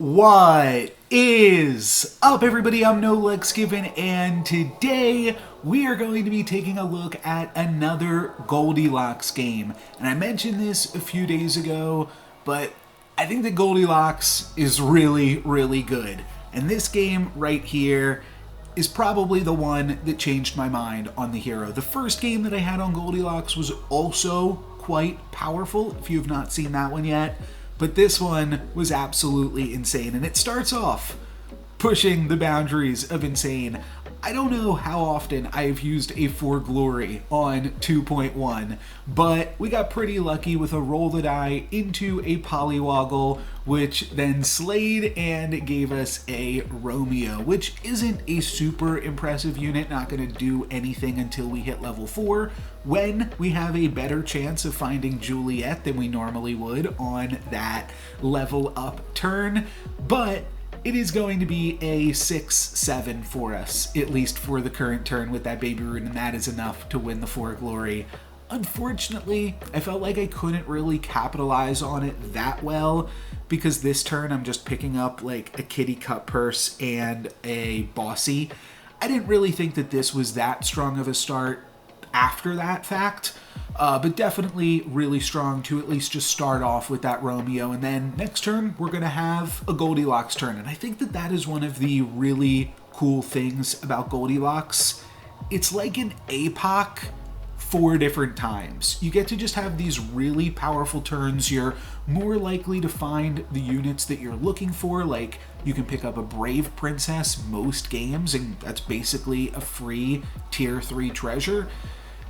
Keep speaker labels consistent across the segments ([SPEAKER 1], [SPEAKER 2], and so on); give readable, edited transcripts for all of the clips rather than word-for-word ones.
[SPEAKER 1] What is up, everybody? I'm No Lex Given, and today we are going to be taking a look at another Goldilocks game. And I mentioned this a few days ago, but I think that Goldilocks is really good. And this game right here is probably the one that changed my mind on the hero. The first game that I had on Goldilocks was also quite powerful, if you have not seen that one yet. But this one was absolutely insane, and it starts off pushing the boundaries of insane. I don't know how often I've used a For Glory on 2.1, but we got pretty lucky with a roll the die into a Polywoggle, which then slayed and gave us a Romeo, which isn't a super impressive unit, not going to do anything until we hit level 4, when we have a better chance of finding Juliet than we normally would on that level up turn, but it is going to be a 6-7 for us, at least for the current turn with that baby rune, and that is enough to win the For Glory. Unfortunately, I felt like I couldn't really capitalize on it that well, because this turn I'm just picking up like a kitty cut purse and a bossy. I didn't really think that this was that strong of a start after that fact, but definitely really strong to at least just start off with that Romeo, and then next turn we're going to have a Goldilocks turn, and I think that that is one of the really cool things about Goldilocks. It's like an Apoc 4 different times. You get to just have these really powerful turns. You're more likely to find the units that you're looking for, like you can pick up a Brave Princess most games, and that's basically a free tier 3 treasure.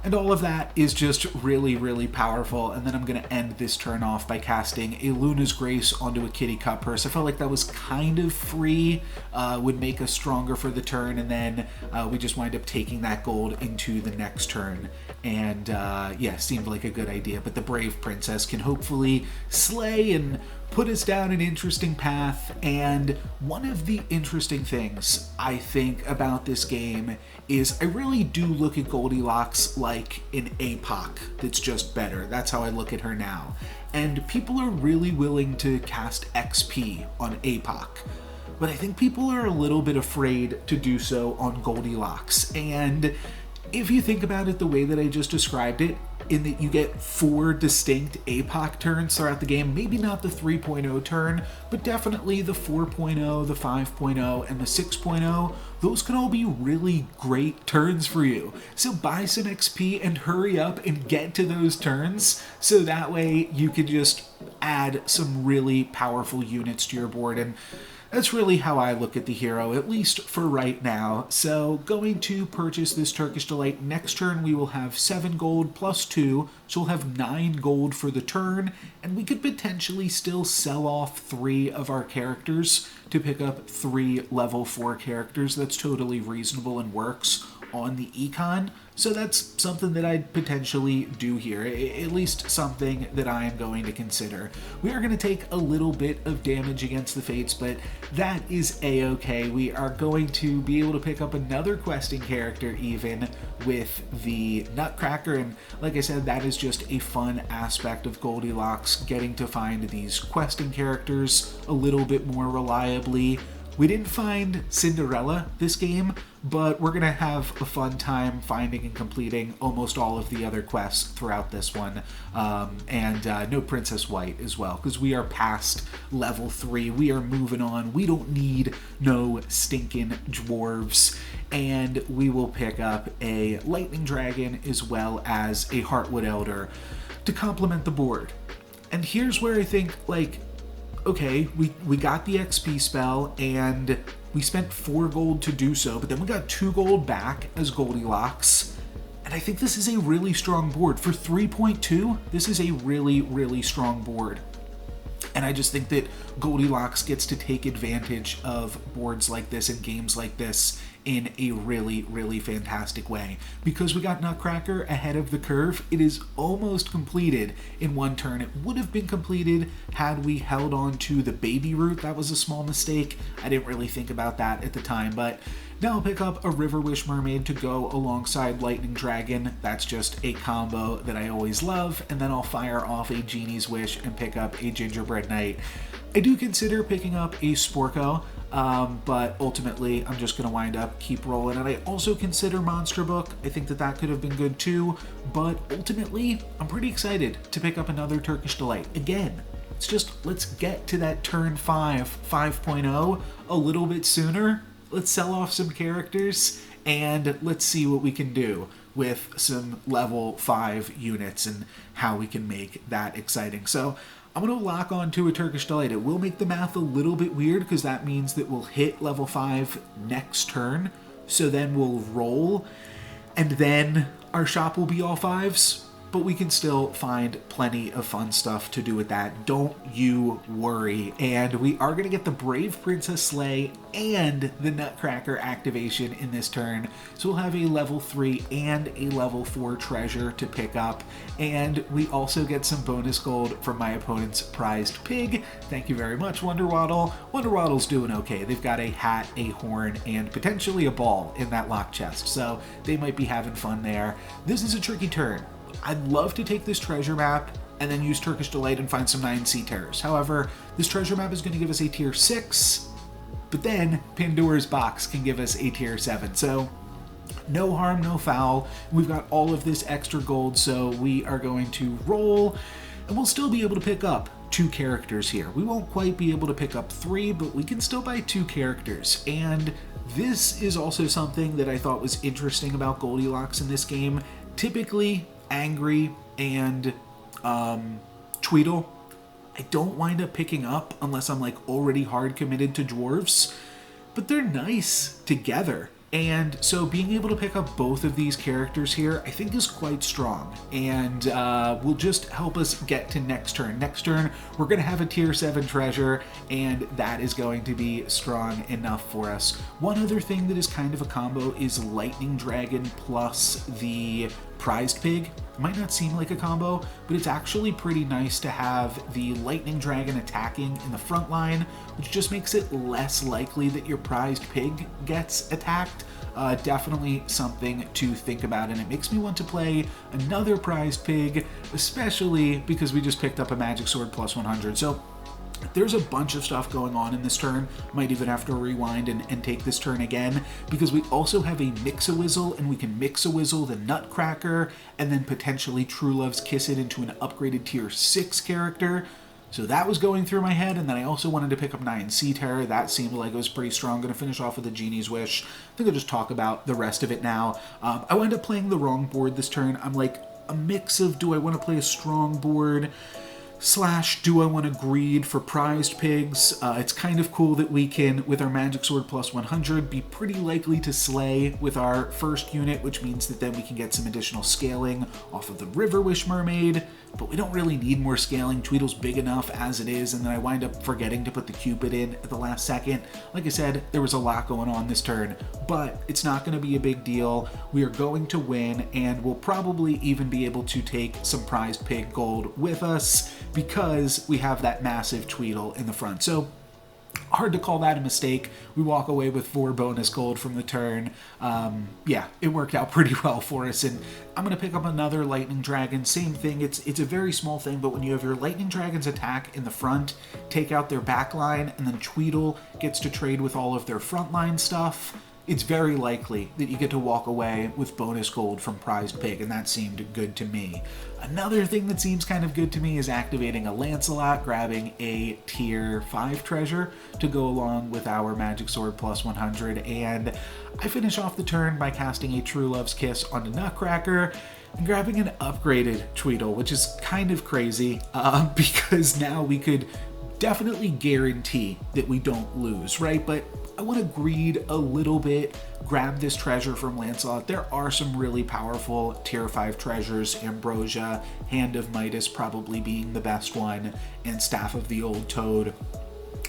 [SPEAKER 1] And all of that is just really powerful. And then I'm going to end this turn off by casting a Luna's Grace onto a Kitty Cut Purse. I felt like that was kind of free, would make us stronger for the turn, and then we just wind up taking that gold into the next turn. And yeah, seemed like a good idea. But the Brave Princess can hopefully slay and put us down an interesting path. And one of the interesting things I think about this game is I really do look at Goldilocks like an Apoc that's just better. That's how I look at her now. And people are really willing to cast XP on Apoc, but I think people are a little bit afraid to do so on Goldilocks. And if you think about it the way that I just described it, in that you get 4 distinct Apoc turns throughout the game, maybe not the 3.0 turn, but definitely the 4.0, the 5.0, and the 6.0, those can all be really great turns for you. So buy some XP and hurry up and get to those turns, so that way you can just add some really powerful units to your board. And that's really how I look at the hero, at least for right now. So going to purchase this Turkish Delight. Next turn we will have 7 gold plus 2, so we'll have 9 gold for the turn, and we could potentially still sell off 3 of our characters to pick up 3 level 4 characters. That's totally reasonable and works on the econ. So that's something that I'd potentially do here, at least something that I am going to consider. We are going to take a little bit of damage against the Fates, but that is a-okay. We are going to be able to pick up another questing character even with the Nutcracker, and like I said, that is just a fun aspect of Goldilocks, getting to find these questing characters a little bit more reliably. We didn't find Cinderella this game, but we're going to have a fun time finding and completing almost all of the other quests throughout this one. And no Princess White as well, because we are past level 3. We are moving on. We don't need no stinking dwarves. And we will pick up a Lightning Dragon as well as a Heartwood Elder to complement the board. And here's where I think, like, okay, we got the XP spell, and we spent 4 gold to do so, but then we got 2 gold back as Goldilocks, and I think this is a really strong board. For 3.2, this is a really strong board. And I just think that Goldilocks gets to take advantage of boards like this and games like this in a really fantastic way. Because we got Nutcracker ahead of the curve, it is almost completed in 1 turn. It would have been completed had we held on to the baby route. That was a small mistake. I didn't really think about that at the time, but now I'll pick up a River Wish Mermaid to go alongside Lightning Dragon. That's just a combo that I always love. And then I'll fire off a Genie's Wish and pick up a Gingerbread Knight. I do consider picking up a Sporko, but ultimately I'm just going to wind up keep rolling. And I also consider Monster Book. I think that that could have been good too, but ultimately I'm pretty excited to pick up another Turkish Delight. Again, it's just, let's get to that turn 5.0 a little bit sooner. Let's sell off some characters and let's see what we can do with some level 5 units and how we can make that exciting. So I'm going to lock on to a Turkish Delight. It will make the math a little bit weird because that means that we'll hit level 5 next turn. So then we'll roll and then our shop will be all 5s. But we can still find plenty of fun stuff to do with that. Don't you worry. And we are going to get the Brave Princess Slay and the Nutcracker activation in this turn. So we'll have a level 3 and a level 4 treasure to pick up. And we also get some bonus gold from my opponent's prized pig. Thank you very much, Wonder Waddle. Wonder Waddle's doing okay. They've got a hat, a horn, and potentially a ball in that lock chest. So they might be having fun there. This is a tricky turn. I'd love to take this treasure map and then use Turkish Delight and find some 9 sea terrors. However, this treasure map is going to give us a tier 6, but then Pandora's box can give us a tier 7. So no harm, no foul. We've got all of this extra gold, so we are going to roll, and we'll still be able to pick up 2 characters here. We won't quite be able to pick up 3, but we can still buy 2 characters. And this is also something that I thought was interesting about Goldilocks in this game. Typically, Angry and Tweedle, I don't wind up picking up unless I'm like already hard committed to dwarves, but they're nice together. And so being able to pick up both of these characters here, I think is quite strong and will just help us get to next turn. Next turn, we're going to have a tier 7 treasure and that is going to be strong enough for us. One other thing that is kind of a combo is Lightning Dragon plus the Prized Pig. It might not seem like a combo, but it's actually pretty nice to have the Lightning Dragon attacking in the front line, which just makes it less likely that your Prized Pig gets attacked. Definitely something to think about, and it makes me want to play another Prized Pig, especially because we just picked up a Magic Sword plus 100. So there's a bunch of stuff going on in this turn. Might even have to rewind and take this turn again, because we also have a Mix-a-Wizzle, and we can Mix-a-Wizzle the Nutcracker, and then potentially True Love's Kiss It into an upgraded tier 6 character. So that was going through my head, and then I also wanted to pick up 9 Sea Terror. That seemed like it was pretty strong. Going to finish off with a Genie's Wish. I think I'll just talk about the rest of it now. I wound up playing the wrong board this turn. I'm like a mix of, do I want to play a strong board / do I want to greed for Prized Pigs? It's kind of cool that we can, with our Magic Sword plus 100, be pretty likely to slay with our first unit, which means that then we can get some additional scaling off of the River Wish Mermaid, but we don't really need more scaling. Tweedle's big enough as it is, and then I wind up forgetting to put the Cupid in at the last second. Like I said, there was a lot going on this turn, but it's not going to be a big deal. We are going to win, and we'll probably even be able to take some Prized Pig gold with us, because we have that massive Tweedle in the front. So hard to call that a mistake. We walk away with 4 bonus gold from the turn. Yeah, it worked out pretty well for us. And I'm going to pick up another Lightning Dragon. Same thing. It's a very small thing, but when you have your Lightning Dragons attack in the front, take out their back line, and then Tweedle gets to trade with all of their frontline stuff, it's very likely that you get to walk away with bonus gold from Prized Pig, and that seemed good to me. Another thing that seems kind of good to me is activating a Lancelot, grabbing a tier 5 treasure to go along with our Magic Sword plus 100, and I finish off the turn by casting a True Love's Kiss on the Nutcracker and grabbing an upgraded Tweedle, which is kind of crazy because now we could definitely guarantee that we don't lose, right? But I want to greed a little bit, grab this treasure from Lancelot. There are some really powerful tier 5 treasures, Ambrosia, Hand of Midas probably being the best one, and Staff of the Old Toad,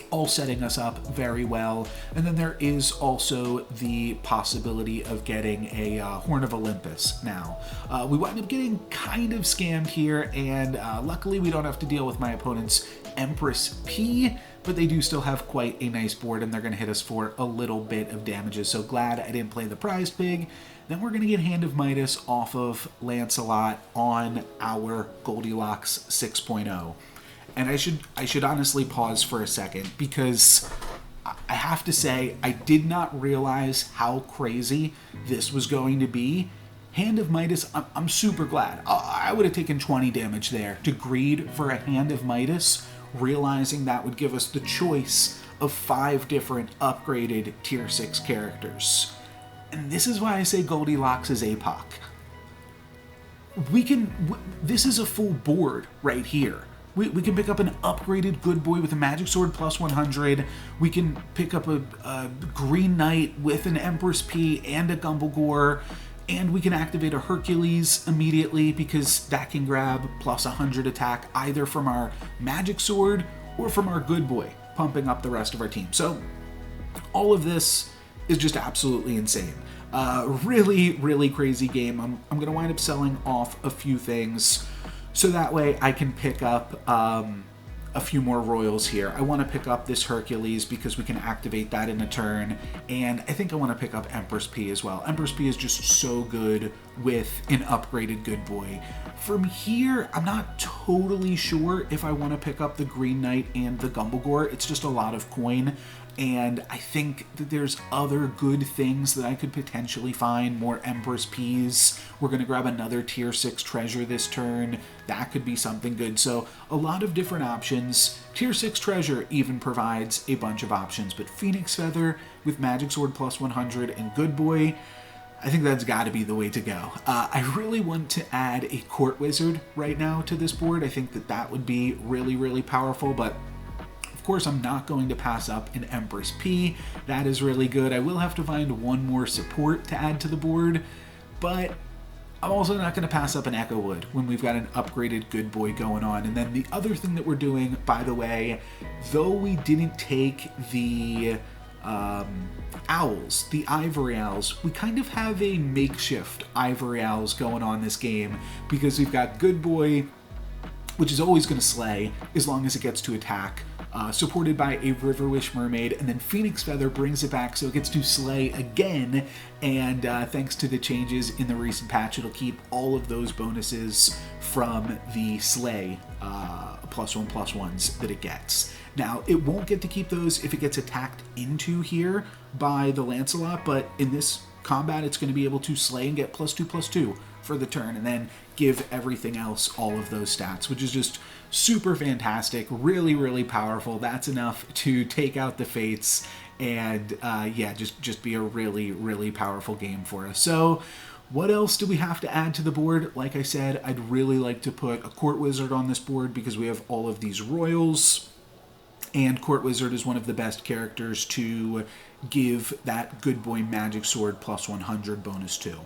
[SPEAKER 1] all setting us up very well. And then there is also the possibility of getting a Horn of Olympus now. We wind up getting kind of scammed here, and luckily we don't have to deal with my opponent's Empress P, but they do still have quite a nice board, and they're going to hit us for a little bit of damages. So glad I didn't play the Prized Pig. Then we're going to get Hand of Midas off of Lancelot on our Goldilocks 6.0. And I should honestly pause for a second, because I have to say I did not realize how crazy this was going to be. Hand of Midas, I'm super glad. I would have taken 20 damage there to greed for a Hand of Midas, realizing that would give us the choice of 5 different upgraded tier 6 characters. And this is why I say Goldilocks is Apoc. This is a full board right here. We can pick up an upgraded Good Boy with a Magic Sword plus 100. We can pick up a Green Knight with an Empress P and a Gumblegore. And we can activate a Hercules immediately, because that can grab plus 100 attack either from our Magic Sword or from our Good Boy, pumping up the rest of our team. So all of this is just absolutely insane. Really, really crazy game. I'm going to wind up selling off a few things so that way I can pick up a few more royals here. I want to pick up this Hercules because we can activate that in a turn, and I think I want to pick up Empress P as well. Empress P is just so good with an upgraded Good Boy. From here, I'm not totally sure if I want to pick up the Green Knight and the Gumblegore. It's just a lot of coin, and I think that there's other good things that I could potentially find. More Empress Ps. We're going to grab another tier 6 treasure this turn. That could be something good. So a lot of different options. Tier 6 treasure even provides a bunch of options, but Phoenix Feather with Magic Sword plus 100 and Good Boy, I think that's got to be the way to go. I really want to add a Court Wizard right now to this board. I think that that would be really, really powerful, but of course, I'm not going to pass up an Empress P. That is really good. I will have to find one more support to add to the board, but I'm also not going to pass up an Echo Wood when we've got an upgraded Good Boy going on. And then the other thing that we're doing, by the way, though we didn't take the owls, the Ivory Owls, we kind of have a makeshift Ivory Owls going on this game, because we've got Good Boy, which is always going to slay as long as it gets to attack, supported by a River Wish Mermaid, and then Phoenix Feather brings it back so it gets to slay again, and thanks to the changes in the recent patch, it'll keep all of those bonuses from the slay +1/+1s that it gets. Now, it won't get to keep those if it gets attacked into here by the Lancelot, but in this combat, it's going to be able to slay and get +2/+2 for the turn, and then give everything else all of those stats, which is just super fantastic, really, really powerful. That's enough to take out the Fates, and yeah, just be a really, really powerful game for us. So what else do we have to add to the board? Like I said, I'd really like to put a Court Wizard on this board because we have all of these royals, and Court Wizard is one of the best characters to give that Good Boy Magic Sword +100 bonus to.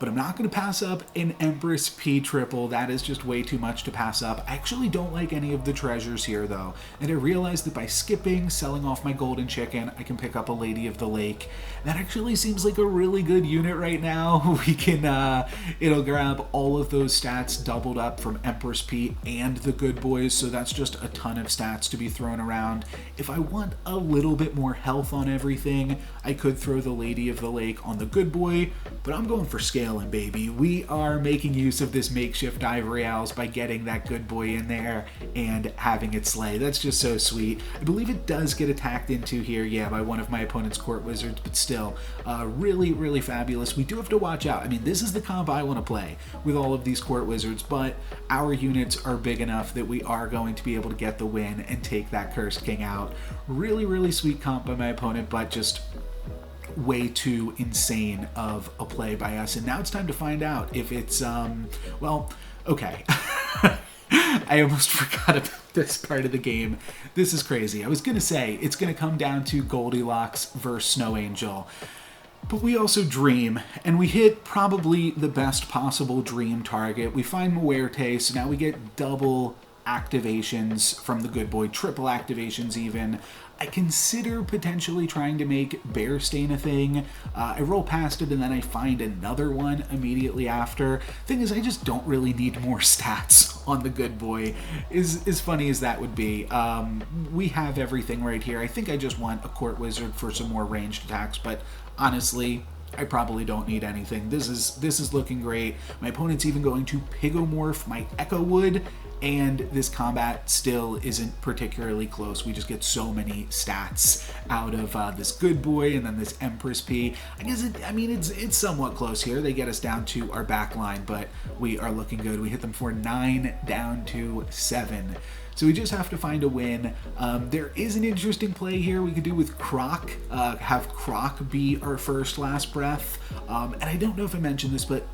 [SPEAKER 1] But I'm not going to pass up an Empress P triple. That is just way too much to pass up. I actually don't like any of the treasures here, though. And I realized that by skipping, selling off my Golden Chicken, I can pick up a Lady of the Lake. That actually seems like a really good unit right now. We can, it'll grab all of those stats doubled up from Empress P and the Good Boys, so that's just a ton of stats to be thrown around. If I want a little bit more health on everything, I could throw the Lady of the Lake on the Good Boy, but I'm going for scaling, baby. We are making use of this makeshift Ivory Owls by getting that Good Boy in there and having it slay. That's just so sweet. I believe it does get attacked into here, yeah, by one of my opponent's Court Wizards, but still, really, really fabulous. We do have to watch out. I mean, this is the comp I want to play with all of these Court Wizards, but our units are big enough that we are going to be able to get the win and take that Cursed King out. Really, really sweet comp by my opponent, but just way too insane of a play by us. And now it's time to find out if it's, well, okay. I almost forgot about this part of the game. This is crazy. I was going to say it's going to come down to Goldilocks versus Snow Angel. But we also dream, and we hit probably the best possible dream target. We find Muerte, so now we get double activations from the Good Boy, triple activations even. I consider potentially trying to make Bear Stain a thing. I roll past it and then I find another one immediately after. Thing is, I just don't really need more stats on the Good Boy, as funny as that would be. We have everything right here. I think I just want a Court Wizard for some more ranged attacks, but honestly, I probably don't need anything. This is looking great. My opponent's even going to Pigomorph my Echo Wood, and this combat still isn't particularly close. We just get so many stats out of this good boy and then this Empress P. It's somewhat close here. They get us down to our back line, but we are looking good. We hit them for 9 down to 7. So we just have to find a win. There is an interesting play here we could do with Croc, have Croc be our first last breath. And I don't know if I mentioned this, but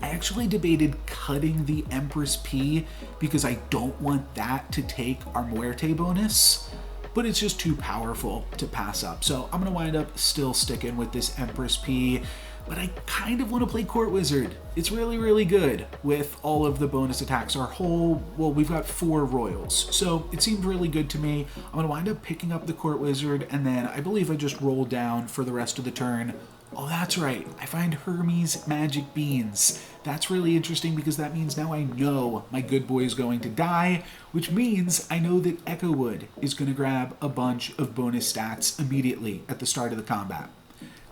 [SPEAKER 1] I actually debated cutting the Empress P because I don't want that to take our Muerte bonus, but it's just too powerful to pass up. So I'm gonna wind up still sticking with this Empress P, but I kind of want to play Court Wizard. It's really, really good with all of the bonus attacks. We've got 4 Royals, so it seemed really good to me. I'm gonna wind up picking up the Court Wizard, and then I believe I just roll down for the rest of the turn. Oh, that's right. I find Hermes Magic Beans. That's really interesting because that means now I know my good boy is going to die, which means I know that Echo Wood is going to grab a bunch of bonus stats immediately at the start of the combat.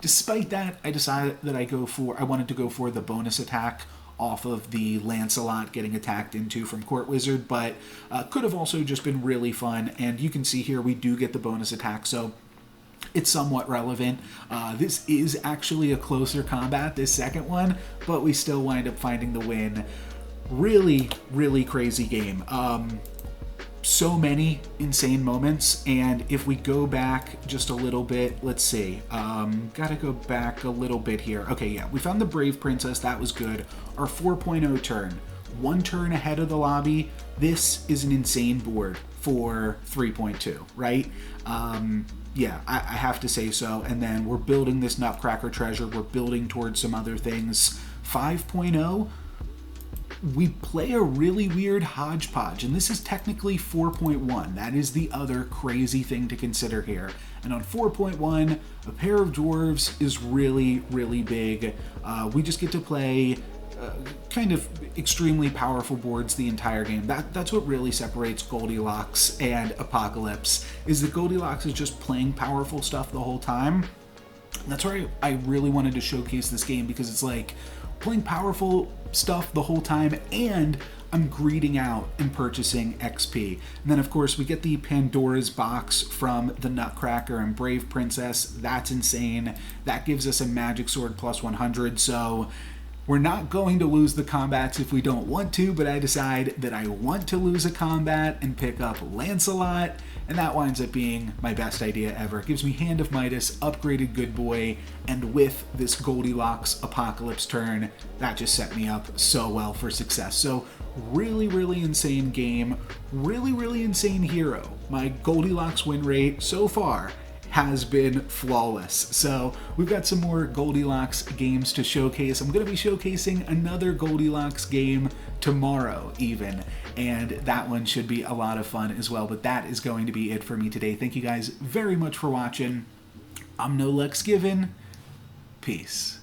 [SPEAKER 1] Despite that, I decided that I wanted to go for the bonus attack off of the Lancelot getting attacked into from Court Wizard, but could have also just been really fun. And you can see here we do get the bonus attack, so it's somewhat relevant. This is actually a closer combat, this second one, but we still wind up finding the win. Really, really crazy game. So many insane moments, and if we go back just a little bit, let's see, gotta go back a little bit here. Okay, yeah, we found the Brave Princess, that was good. Our 4.0 turn, 1 turn ahead of the lobby. This is an insane board for 3.2, right? Yeah, I have to say so. And then we're building this Nutcracker treasure. We're building towards some other things. 5.0, we play a really weird hodgepodge, and this is technically 4.1. That is the other crazy thing to consider here. And on 4.1, a pair of dwarves is really, really big. We just get to play kind of extremely powerful boards the entire game. That's what really separates Goldilocks and Apocalypse, is that Goldilocks is just playing powerful stuff the whole time. That's why I really wanted to showcase this game, because it's like playing powerful stuff the whole time, and I'm greeding out and purchasing XP. And then of course we get the Pandora's box from the Nutcracker and Brave Princess. That's insane. That gives us a magic sword plus 100, so we're not going to lose the combats if we don't want to, but I decide that I want to lose a combat and pick up Lancelot, and that winds up being my best idea ever. It gives me Hand of Midas, upgraded good boy, and with this Goldilocks Apocalypse turn, that just set me up so well for success. So really, really insane game, really, really insane hero. My Goldilocks win rate so far has been flawless. So we've got some more Goldilocks games to showcase. I'm going to be showcasing another Goldilocks game tomorrow even, and that one should be a lot of fun as well. But that is going to be it for me today. Thank you guys very much for watching. I'm No Lex Given. Peace.